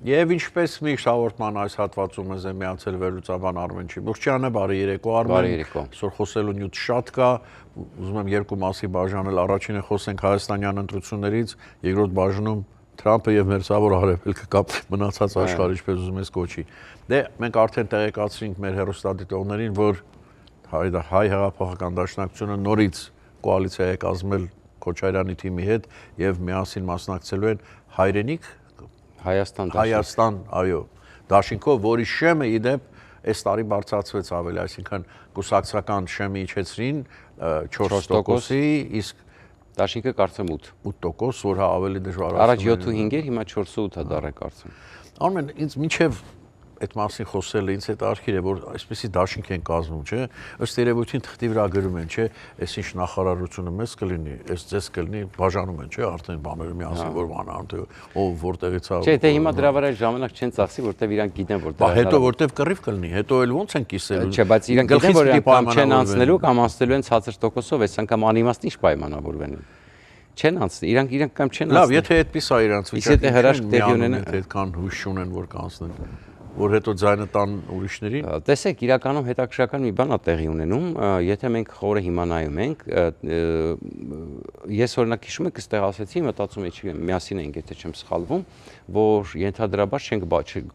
Եվ ինչպես միշտ հաղորդման այս հատվածում ես միացել վերլուծաբան Արմեն Չիբուրչյանը, բարի երեկո Արմեն, այսօր խոսելու նյութ շատ կա, ուզում եմ երկու մասի բաժանել, առաջինը խոսենք հայաստանյան ընտրություններից, երկրորդ բաժնում Թրամփը եւ Մերձավոր Արևելքը կամ մնացած աշխարհը, ինչպես ուզում ես կոչի։ Դե մենք արդեն տեղեկացրինք մեր հեռուստադիտողներին, որ հայ հեղափոխական դաշնակցությունը նորից կոալիցիա է կազմել Քոչարյանի թիմի հետ եւ միասին մասնակցելու են հայրենիք Հայաստան, այո, դաշինքով, որի շեմը իդեպ այս տարի բարձրացվեց ավելի, այսինքն կուսակցական շեմը իջեցրին 4%-ի, իսկ դաշինքը կարծեմ 8%, որ հա ավելի դժվար է։ Առաջ 7.5 էր, հիմա 4.8 է դառը կարծեմ։ Արմեն, ինձ մինչև այդ մասին խոսելը ինձ հետ արքիր է, որ այսպեսի դաշինք են կազմում, չէ՞։ Ըստ երևույթին թղթի վրա գրում են, չէ՞, այս ինչ նախարարությունը մեզ կլինի, այս ձեզ կլինի, բաժանում են, չէ՞, արդեն բաները միասին որ բանան, թե ով որտեղից է։ Չէ, դե հիմա դրա վրա ժամանակ չեն ծախսի, որտեվ իրանք գիտեն, որ դրա։ Հետո որտեվ կռիվ կլինի, հետո էլ ոնց են կիսելու։ Չէ, բայց իրանք գիտեն, որ կամ չեն անցնելու կամ անցնելու են ցածր տոկոսով, այս անգամ անիմաստ ինչ պայմանավորվեն։ Չեն անցնի, իրանք կամ չեն անցնի։ Լավ, եթե այդպես է իրանք վիճակը, եթե հրաշք տեղի ունենա, այդքան հույս չունեն, որ կանցնեն, որ հետո ձայնը տան ուրիշներին։ Տեսեք, իրականում հետաքրքրական մի բան է տեղի ունենում, եթե մենք խորը հիմա նայում ենք, ես օրինակ հիշում եք, այստեղ ասեցի, մտածում եմ, միասին ենք, եթե չեմ սխալվում, որ ենթադրաբար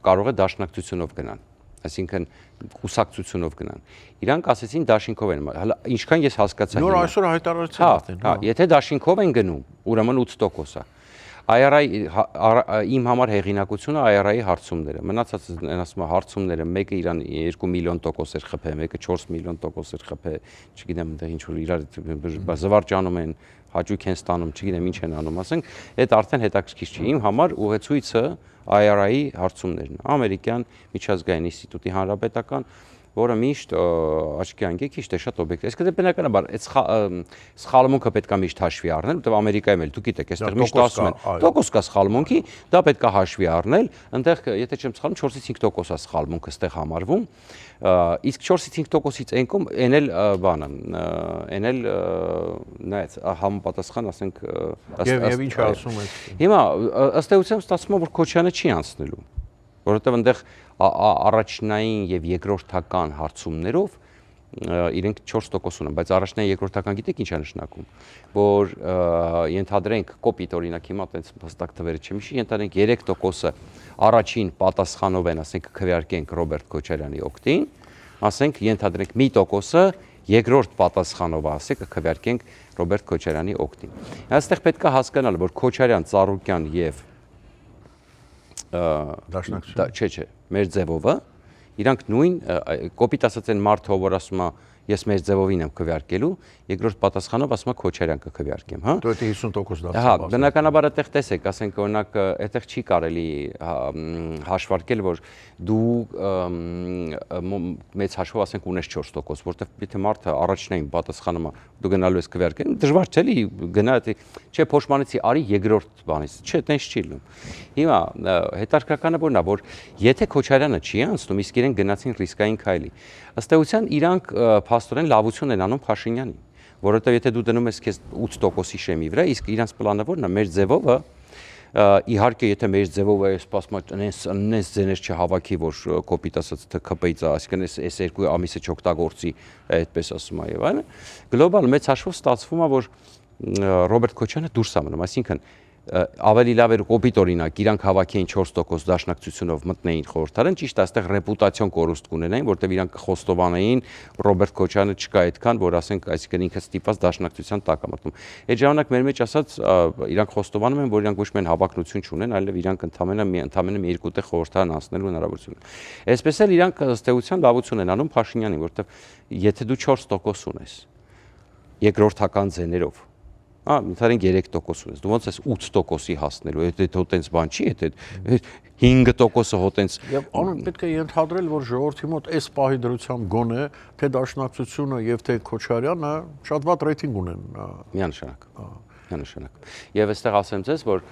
կարող է դաշնակցությունով գնան։ Այսինքն կուսակցությունով գնան։ Իրանք ասեցին դաշինքով են, հələ ինչքան ես հասկացա։ Նոր այսօր հայտարարեցին արդեն։ Հա, եթե դաշինքով են գնում, ուրեմն 8% է։ IRI իմ համար հեղինակությունը IRI հարցումները։ Մնացածը ասում եմ հարցումները, մեկը իրան 2 միլիոն տոկոս էր խփել, մեկը 4 միլիոն տոկոս էր խփել, չգիտեմ, այնտեղ ինչ որ իրար զվարճանում են, հաճույք են ստանում, չգիտեմ ինչ են անում, ասենք, այդ արդեն հետաքրքիր չի։ Իմ համար ուղեցույցը IRI հարցումներն է, ամերիկյան միջազգային ինստիտուտի հանրապետական, որը միշտ աչքի անգեք է շատ օբյեկտիվ։ Այսինքն դե բնականաբար այդ սխալմունքը պետք է միշտ հաշվի առնել, որտեղ Ամերիկայում էլ դուք գիտեք, այստեղ միշտ ասում են, տոկոս կա սխալմունքի, դա պետք է հաշվի առնել, այնտեղ եթե չեմ սխալվում 4-ից 5% է սխալմունքը այստեղ համարվում, իսկ 4-ից 5%-ից այնքան այն էլ բանը, այն էլ նայած համապատասխան ասենք եւ ինչ ասում եք։ Հիմա ըստ էության ստացվում է որ Քոչյանը չի անցնելու, որովհետեւ այնտեղ առաջնային եւ երկրորդական հարցումներով իրենք 4% ունեն, բայց առաջնային երկրորդական գիտեք ինչ է նշանակում, որ ենթադրենք կոպիտ օրինակ հիմա այդպես հստակ թվերը չեմ հիշի, ենթադրենք 3%-ը առաջին պատասխանով են, ասենք քվեարկենք Ռոբերտ Քոչարյանի օգտին, ասենք ենթադրենք մի տոկոսը երկրորդ պատասխանով ասեք քվեարկենք Ռոբերտ Քոչարյանի օգտին։ Այստեղ պետք է հասկանալ, որ Քոչարյան, Ծառուկյան եւ դաշնակցություն չէ, մեր ձևովը իրանք նույն կոպիտ ասած են մարդը, որ ասում է ես մեր ձևովին եմ քվեարկելու, երկրորդ պատասխանով ասում է Քոչարյան կքվեարկեմ, հա։ Դու դա 50% դարձավ։ Հա, բնականաբար այդտեղ տեսեք, ասենք օրինակ այդտեղ չի կարելի հաշվարկել, որ դու մեծ հաշվով ասենք ունես 4%, որտեղ եթե մարդը առաջնային պատասխանում է, դու գնալու ես քվեարկել, դժվար չէ՞ լի գնա, չէ, փոշմանեցի արի երկրորդ բանից, չէ, տենց չի լինում։ Հիմա հետաքրքրականը որն է, որ եթե Քոչարյանը չի անցնում, իսկ իրեն գնացին ռիսկային քայլի, ըստ էության իրանք փաստորեն լավություն են անում Փաշինյանին, որովհետև եթե դու դնում ես քեզ 8%-ի շեմի վրա, իսկ իրանց պլանը որն է, մեր ձևովը իհարկե եթե մեր ձևով է սպասում նես ձեներ չհավաքի, որ կոպիտ ասած ԹՔՊ-ից, այսինքն այս երկու ամիսը չօգտագործի, այդպես ասում է եւ այլն, գլոբալ մեծ հաշվով ստացվում է, որ Ռոբերտ Քոչյանը դուրս է մնում, այսինքն ավելի լավ էր կոպիտ օրինակ իրանք հավաքեին 4% դաշնակցությունով մտնեին խորհրդարան, ճիշտ է, այստեղ ռեպուտացիոն կորուստ կունենային, որտեղ իրանք խոստովանեին Ռոբերտ Քոչյանը չկա այդքան, որ ասենք, այսինքն ինքը ստիպված դաշնակցության տակ է մտնում։ Այդ ժամանակ մեր մեջ ասած իրանք խոստովանում են, որ իրանք ոչ միայն հավակնություն չունեն, այլև իրանք ընդամենը մի երկու տեղ խորհրդարան անցնելու հնարավորություն ունեն։ Այսպես էլ իրանք ըստ էության լավություն են անում Փաշինյանին, որտեղ եթե դու 4% ունես երկրորդական ձեներով Ընդհանրեն 3% ունես, դու ոնց ես 8%-ի հասնելու, եթե հո տենց բան չի, եթե 5%-ը հո տենց։ Եվ անուն պետք է ենթադրել, որ ժողովրդի մոտ այս պահի դրությամբ գոնե թե դաշնակցությունը եւ թե Քոչարյանը շատ վատ ռեյտինգ ունեն։ Միանշանակ։ Միանշանակ։ Եվ այստեղ ասեմ ձեզ, որ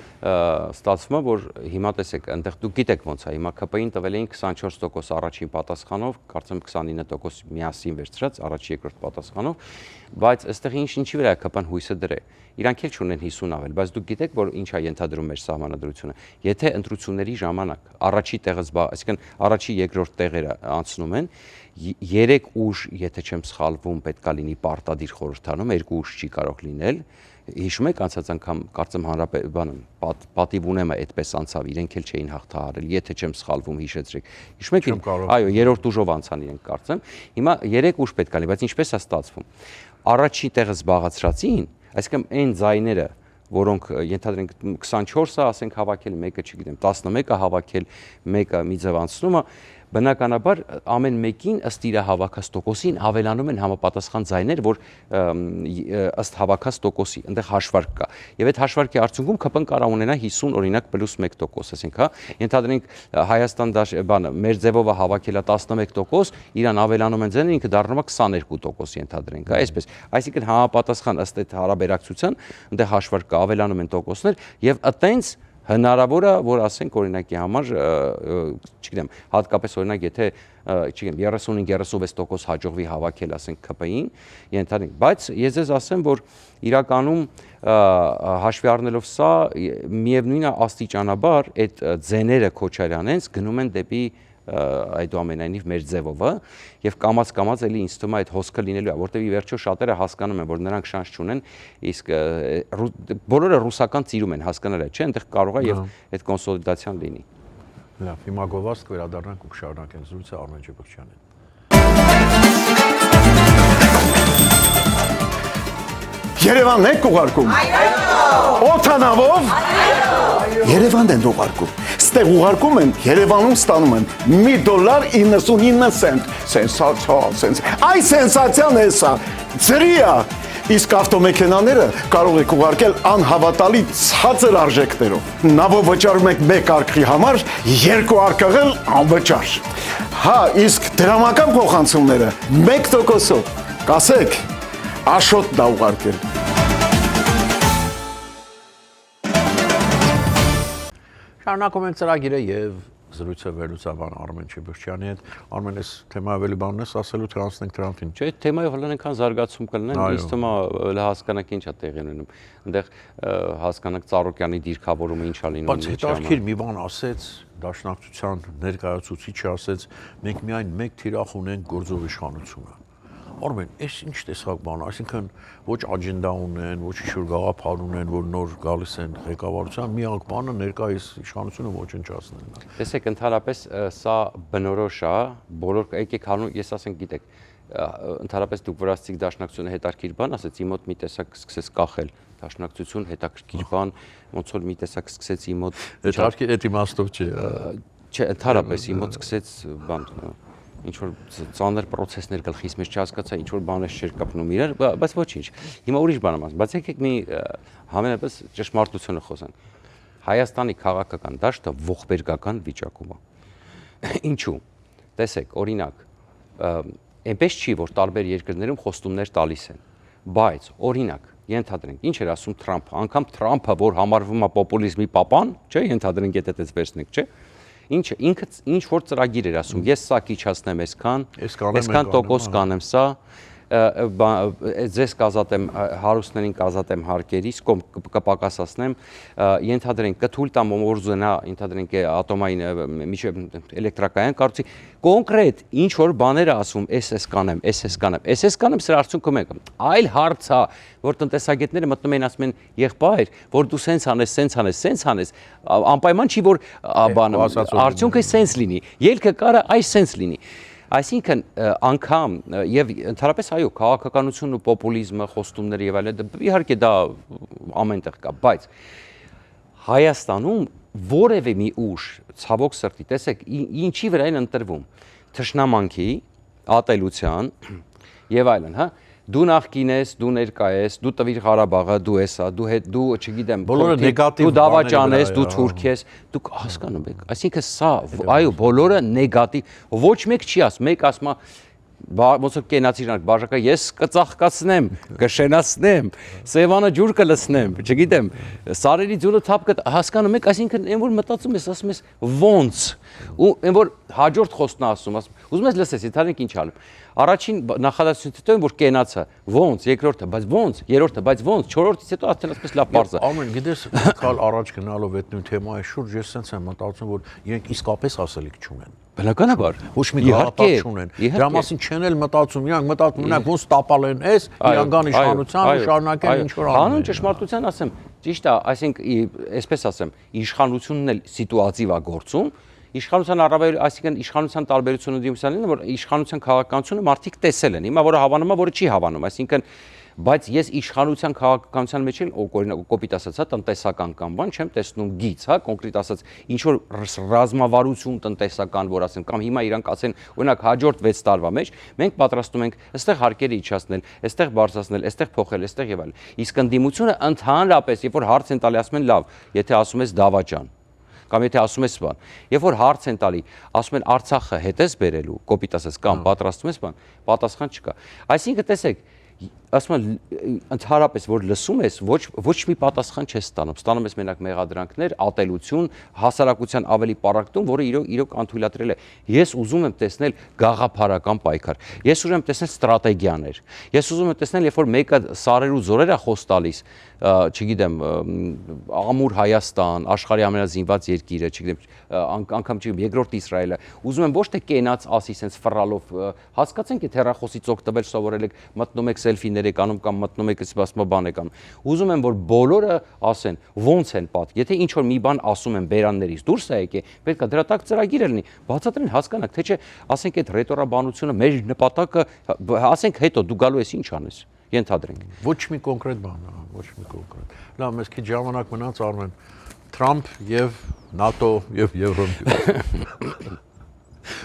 ստացվում է, որ հիմա տեսեք, այնտեղ դուք գիտեք ոնց է, հիմա ԿՊ-ին տվել էին 24% առաջին պատասխանով, կարծեմ 29% միասին վերցրած առաջի երկրորդ պատասխանով, բայց այստեղ ինչի վրա է ԿՊ-ն հույսը դրե։ Իրանք էլ չունեն 50 ավել, բայց դուք գիտեք, որ ինչ է ենթադրում մեր սահմանադրությունը։ Եթե ընտրությունների ժամանակ առաջի տեղը այսինքն առաջի երկրորդ տեղերը անցնում են, 3 ուժ, եթե չեմ սխալվում, պետքա լինի պարտադիր խորհրդանում, 2 ուժ չի կարող լինել։ Հիշում եք անցած անգամ կարծեմ պատիվ ունեմ այդպես անցավ, իրենք էլ չէին հաղթահարել, եթե չեմ սխալվում, հիշեցրեք։ Հիշում եք, այո, երրորդ ուժով անցան իրենք կարծեմ։ Հիմա 3 ուժ պետք է լինի, բայց ինչպես է ստացվում։ Առաջի տեղը զբաղեցրածին, այսինքն այն ձայները, որոնք ենթադրենք 24-ը, ասենք հավաքել, մեկը, չգիտեմ, 11-ը հավաքել, մեկը մի ձև անցնում է, բնականաբար ամեն մեկին ըստ իր հավաքած տոկոսին ավելանում են համապատասխան ձայներ, որ ըստ հավաքած տոկոսի, այնտեղ հաշվարկ կա։ Եվ այդ հաշվարկի արդյունքում ԿՊ-ն կարող ունենա 50 օրինակ +1%, ասենք, հա, ենթադրենք Հայաստան մեր ձևով հավաքելա 11%, իրան ավելանում են ձայները, ինքը դառնում է 22% ենթադրենք, հա, այսպես։ Այսինքն համապատասխան ըստ այդ հարաբերակցության, այնտեղ հաշվարկ կա, ավելանում են տոկոսներ եւ այտենց հնարավոր է, որ ասենք օրինակի համար, չգիտեմ, հատկապես օրինակ եթե, չգիտեմ, 35-36% հաջողվի հավաքել, ասենք ԿՊ-ին, ենթադրենք, բայց ես ձեզ ասեմ, որ իրականում հաշվի առնելով սա, միևնույն է աստիճանաբար այդ ձեները Քոչարյանենց գնում են դեպի այդուամենայնիվ մեր ձևով, եւ կամած էլի ինձ թվում է այդ հոսքը լինելու է, որտեղ ի վերջո շատերը հասկանում են, որ նրանք շանս չունեն, իսկ բոլորը ռուսական ծիրում են, հասկանալ է, չէ՞, այնտեղ կարող է եւ այդ կոնսոլիդացիան լինի։ Լավ, հիմա գովազդ կվերադառնանք ու կշարունակենք զրույցը Արմեն Ջեբոքյանին։ Երևանն եք ուղարկում։ Օթանավով։ Երևանն են ուղարկում։ Ստեղ ուղարկում են, Երևանում ստանում են $1.99 սենսացիա, այ սենսացիան է սա, ծրի է, իսկ ավտոմեքենաները կարող եք ուղարկել անհավատալի ցածր արժեքներով, նավով վճարում եք 1 արկղի համար, 2 արկղել անվճար, հա, իսկ դրամական փոխանցումները 1%-ով, կասեք, Աշոտ դա ուղարկել։ Շարունակում ենք ծրագիրը եւ զրույցը վերլուծաբան Արմեն Ջեբոքյանի հետ։ Արմեն, այս թեմայի ավելի բանն ես ասելու, թե անցնենք դրանին։ Չէ, այդ թեմայով հələ այնքան զարգացում կլինեն, ինձ թվում է հասկանանք ինչ է տեղի ունենում։ Այնտեղ հասկանանք Ծառուկյանի դիրքավորումը ինչա լինում։ Բայց հետաքրքիր մի բան ասեց Դաշնակցության ներկայացուցիչը, ասեց, մենք միայն մեկ թիրախ ունենք գործող իշխանությունը։ Արմեն, այս ինչ տեսակ բան, այսինքն ոչ աջենդա ունեն, ոչ ինչ-որ գաղափար ունեն, որ նոր գալիս են ղեկավարության, միակ բանը ներկայիս իշխանությունը ոչնչացնելն է։ Տեսեք, ընդհանրապես սա բնորոշ է, բոլոր եկեք հանում, ես ասենք գիտեք, ընդհանրապես դուք վրացիք Դաշնակցությունը հետաքրքիր բան, ասեց իմ մոտ մի տեսակ սկսեց կախել, Դաշնակցություն հետաքրքիր բան, ոնց որ մի տեսակ սկսեց իմ մոտ հետաքրքիր այդ իմաստով չի։ Չէ, ընդհանրապես իմ մոտ սկսեց բան ինչ որ ծանր process-ներ գլխիս մեջ չհասկացա, ինչ որ բաներ չէր կապնում իրար, բայց ոչինչ։ Հիմա ուրիշ բան եմ ասում, բայց եկեք մի համենայնպես ճշմարտությունը խոսանք։ Հայաստանի քաղաքական դաշտը ողբերգական վիճակում է։ Ինչու՞։ Տեսեք, օրինակ, այնպես չի, որ տարբեր երկրներում խոստումներ տալիս են, բայց օրինակ, ենթադրենք, ինչ էր ասում Թրամփը, անգամ Թրամփը, որ համարվում է պոպուլիզմի պապան, չէ, ենթադրենք, եթե այդպես վերցնենք, չէ։ Ինքը ինչ որ ծրագիր էր ասում, ես սա կիչացնեմ այսքան տոկոս կանեմ սա, ձեզ կազատեմ հարուստներին կազատեմ հարկերից, կպակասացնեմ, ենթադրենք կթույլ տամ օրզենա, ենթադրենք ատոմային միջև էլեկտրակայան կառույցի, կոնկրետ ինչ որ բաներ ասում, էս կանեմ, սրա արդյունքում եք։ Այլ հարց է, որ տնտեսագետները մտնում են ասում են եղբայր, որ դու սենց անես, անպայման չի որ արդյունքը սենց լինի, ելքը կարա այս սենց լինի։ Այսինքն անգամ եւ ընդհանրապես այո, քաղաքականությունն ու պոպուլիզմը, խոստումները եւ այլն, իհարկե դա ամենտեղ կա, բայց Հայաստանում որևէ մի ուժ, ցավոք սրտի, տեսեք, ինչի վրա են ընտրվում, թշնամանքի, ատելության եւ այլն, հա։ Դու նախկին ես, դու ներկա ես, դու տվիր Ղարաբաղը, դու էսա, դու չգիտեմ, դու դավաճան ես, դու թուրք ես, դուք հասկանում եք։ Այսինքն սա, այո, բոլորը նեգատիվ, ոչ մեկ չի ասում, մեկ ասում է ոնց որ կենացի իրանք բաժակա ես կծաղկացնեմ, կշենացնեմ, Սևանը ջուր կլցնեմ, չգիտեմ, սարերի ջուրը թափ հասկանում եք, այսինքն այն որ մտածում ես, ասում ես ոնց, ու այն որ հաջորդ խոսքն ասում, ուզում ես լսես, իթարենք ինչ ալում։ Առաջին նախադասությունից հետո որ կենացը, ոնց, երկրորդը, բայց ոնց, երրորդը, բայց ոնց, չորրորդից հետո արդեն ասես լավ բարձ է։ Ամեն, գիտես, կալ առաջ գնալով այդ նույն թեմայի շուրջ, ես sense եմ մտածում, որ իրենք իսկապես ասելիք չունեն։ Բնականաբար, ոչ մի գաղափար չունեն։ Դրա մասին չեն էլ մտածում, իրանք մտածում, մենակ ոնց տապալ են էս, իրանք կան իշխանության ու շարունակեն ինչ որ անում։ Հանուն ճշմարտության ասեմ, ճիշտ է, այսինքն, այսպես ասեմ, իշխանությունն էլ սիտուատիվ է գործում, իշխանության այսինքն իշխանության տարբերությունը դիմուսյանն է, որ իշխանության քաղաքականությունը մարդիկ տեսել են, հիմա որը հավանում է, որը չի հավանում, այսինքն բայց ես իշխանության քաղաքականության մեջ էլ օրինակ կոպիտ ասած, հա, տնտեսական կամ բան չեմ տեսնում գիծ, հա, կոնկրետ ասած, ինչ որ ռազմավարություն տնտեսական, որ ասեմ, կամ հիմա իրանք ասեն, օրինակ հաջորդ 6 տարվա մեջ մենք պատրաստում ենք այստեղ հարկերը իջացնել, այստեղ բարձրացնել, այստեղ փոխել, այստեղ եւ այլն։ Իսկ ընդդիմությունը ընդհանրապես, երբ որ հարց են տալի, ասում են լավ, եթե ասում ես դավաճան կամ եթե ասում ես բան, երբ որ հարց են տալի, ասում են Արցախը հետ ես բերելու, կոպիտ ասած, կամ պատրաստում ես բան, պատասխան չկա։ Այսինքն տեսեք, ասում եմ ընդհանրապես որ լսում ես ոչ մի պատասխան չես ստանում ես մենակ մեղադրանքներ, ատելություն, հասարակության ավելի պարակտում, որը իրոք անթույլատրել է։ Ես ուզում եմ տեսնել գաղափարական պայքար, ես ուզում եմ տեսնել ստրատեգիաներ, ես ուզում եմ տեսնել, երբ որ մեկը սարեր ու զորեր է խոս տալիս, չգիտեմ, ամուր Հայաստան, աշխարհի ամենազինված երկիրը, չգիտեմ, անգամ չգիտեմ, երկրորդ Իսրայելը, ուզում եմ ոչ թե կենաց ասի sense ֆռալով, հասկացենք եթե հեռախոսից օգտվել սովորել եք, մտնում եք սելֆիներ եք անում կամ մտնում եք ասում բան եք անում։ Ուզում եմ որ բոլորը ասեն ոնց են պատ։ Եթե ինչ որ մի բան ասում են բերաններից դուրս է եկե, պետք է դրա տակ ծրագիր լինի։ Բացատրեն հասկանաք, թե չէ, ասենք այդ ռետորաբանությունը մեր նպատակը, ասենք հետո դու գալու ես ինչ անես։ Ենթադրենք։ Ոչ մի կոնկրետ բան, ոչ մի կոնկրետ։ Լավ, մեզ քիչ ժամանակ մնաց Արմեն։ Թրամփ եւ ՆԱՏՕ եւ Եվրոպա։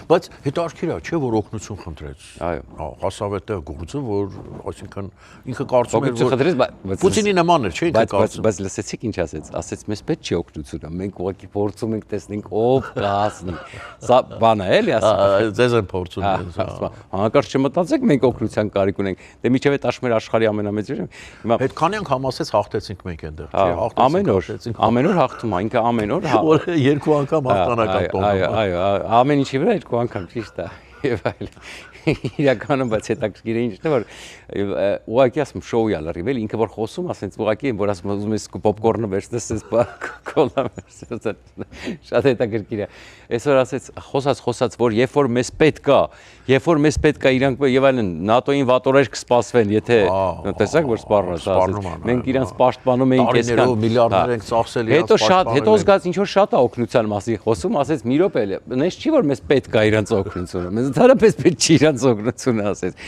Բայց հետաքրքիր է, չէ՞ որ օգնություն խնդրեց։ Այո։ Հասավ այդտեղ գործը, որ այսինքն ինքը կարծում էր, որ Պուտինի նման էր, չէ՞ ինքը կարծում։ Բայց լսեցիք ինչ ասեց, ասեց մեզ պետք չի օգնությունը, մենք ուղղակի փորձում ենք տեսնենք ով կհասնի։ Սա բան է, էլի ասում։ Ձեզ են փորձում։ Հանկարծ չմտածեք մենք օգնության կարիք ունենք։ Դե միջև այդ աշխարհի աշխարհի ամենամեծը։ Հիմա այդքանի անգամ ասեց հաղթեցինք մենք այնտեղ, չէ՞, ամեն օր հաղթում է, ինքը ամեն օր երկու անգամ հաղթանակ ատում։ Այո, ամեն ինչի վրա երկու անգամ ճիշտ է եւ այլն։ Իրականում բայց հետաքրքիր է ինչն է որ ուղղակի ասում շոուի ալարիվ էլի ինքը որ խոսում ասենց ուղղակի որ ասում ուզում ես պոպկորնը վերցնես կոլա վերցնես շատ հետաքրքիր է այսօր ասեց խոսած որ երբ որ մեզ պետք է իրանք եւ այլն ՆԱՏՕ-ին վատորեր կսպասվեն եթե տեսակ որ սպառնա մենք իրանք պաշտպանում էինք այսքան միլիարդներ ենք ծախսել հետո զգաց ինչ որ շատ է օգնության մասին խոսում ասեց մի րոպե նես չի որ մեզ պետք է իրանք օգնությունը մեզ ընդհանրապես պետք չի իրանք օգնությունը ասեց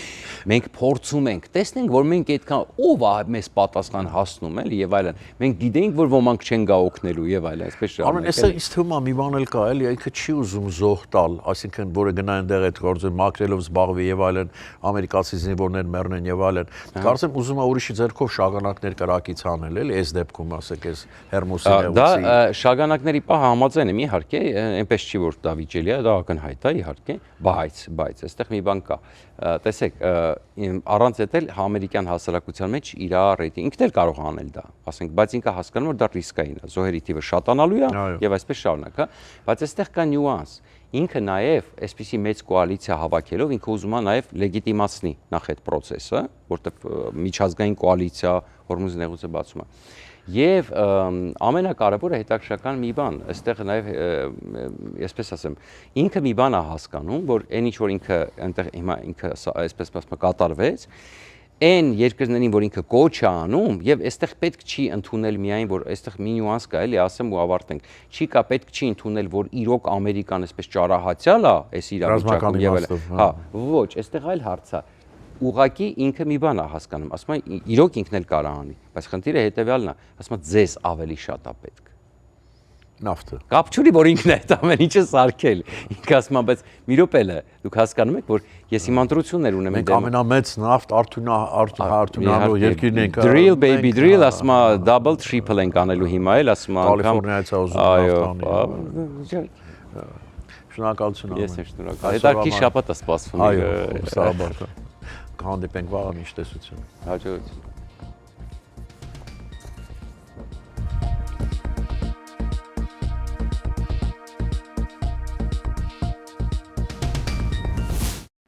մենք փորձում ենք տեսնենք որ մենք այդքան ով է մեզ պատասխան հասնում էլի եւ այլն մենք գիտենք որ ոմանք չեն գա օգնելու եւ այլն այսպես Արմեն էսա ինձ թվում է մի բան էլ կա էլի ինքը չի ուզում զոհ տալ այսինքն որը գնա այնտեղ այդ գործը մակրելով զբաղվի եւ այլն ամերիկացի զինվորներ մեռնեն եւ այլն կարծեմ ուզում է ուրիշի ձեռքով շագանակներ կրակից անել էլի այս դեպքում ասեք այս Հերմոսի դա շագանակների պահ համաձայն եմ իհարկե այնպես չի որ դա վիճելի է դա ակնհայտ է իհարկե բայց այստեղ մի բան կա տեսեք առանց էտել ամերիկյան հասարակության մեջ իր ռեյտինգ ինքն էլ կարող անել դա ասենք բայց ինքը հասկանում որ դա ռիսկային է զոհերի թիվը շատանալու է եւ այսպես շարունակ հա բայց այստեղ կա նյուանս ինքը նաեւ այսպիսի մեծ կոալիցիա հավաքելով ինքը ուզում է նաեւ լեգիտիմացնի նախ այդ process-ը որտեղ միջազգային կոալիցիա Հորմուզի նեղուցը բացում է Եվ ամենակարևորը հետաքրքրական մի բան, այստեղ նաև այսպես ասեմ, ինքը մի բան է հասկանում, որ այն ինչ որ ինքը այնտեղ հիմա ինքը այսպես ասում կատարվեց, այն երկրներին, որ ինքը կոչ է անում, եւ այստեղ պետք չի ընդունել միայն, որ այստեղ մի նյուանս կա, էլի ասեմ ու ավարտենք, չի կա պետք չի ընդունել, որ իրոք Ամերիկան այսպես ճարահացյալ է, այս իրավիճակում եւ այլն, հա, ոչ, այստեղ այլ հարց է ուղղակի ինքը մի բան է հասկանում, ասում է իրոք ինքն էլ կարող անի, բայց խնդիրը հետեւյալն է, ասում է ձեզ ավելի շատ է պետք։ Նավթը։ Կապ չունի, որ ինքն է այդ ամեն ինչը սարքել։ Ինքը ասում է, բայց մի րոպե է, դուք հասկանում եք, որ ես իմ ընտրություններ ունեմ Մենք ամենամեծ նավթ արդյունանալու երկիրն ենք։ Drill baby drill, ասում է double triple ենք անելու հիմա էլ, ասում է անգամ։ Կալիֆոռնիայից է ուզում նավթ անի։ Շնորհակալություն Ես ամեն։ եմ շնորհակալ։ Հետարքի շաբաթ է սպասվում։ Այո, սաղաբար։ Կհանդիպենք վաղը, միշտ տեսություն։ Հաջողություն։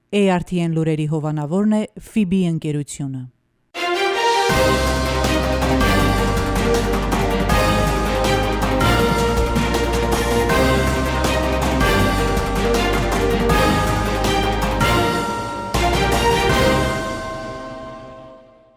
ARTN լուրերի հովանավորն է FIBI ընկերությունը։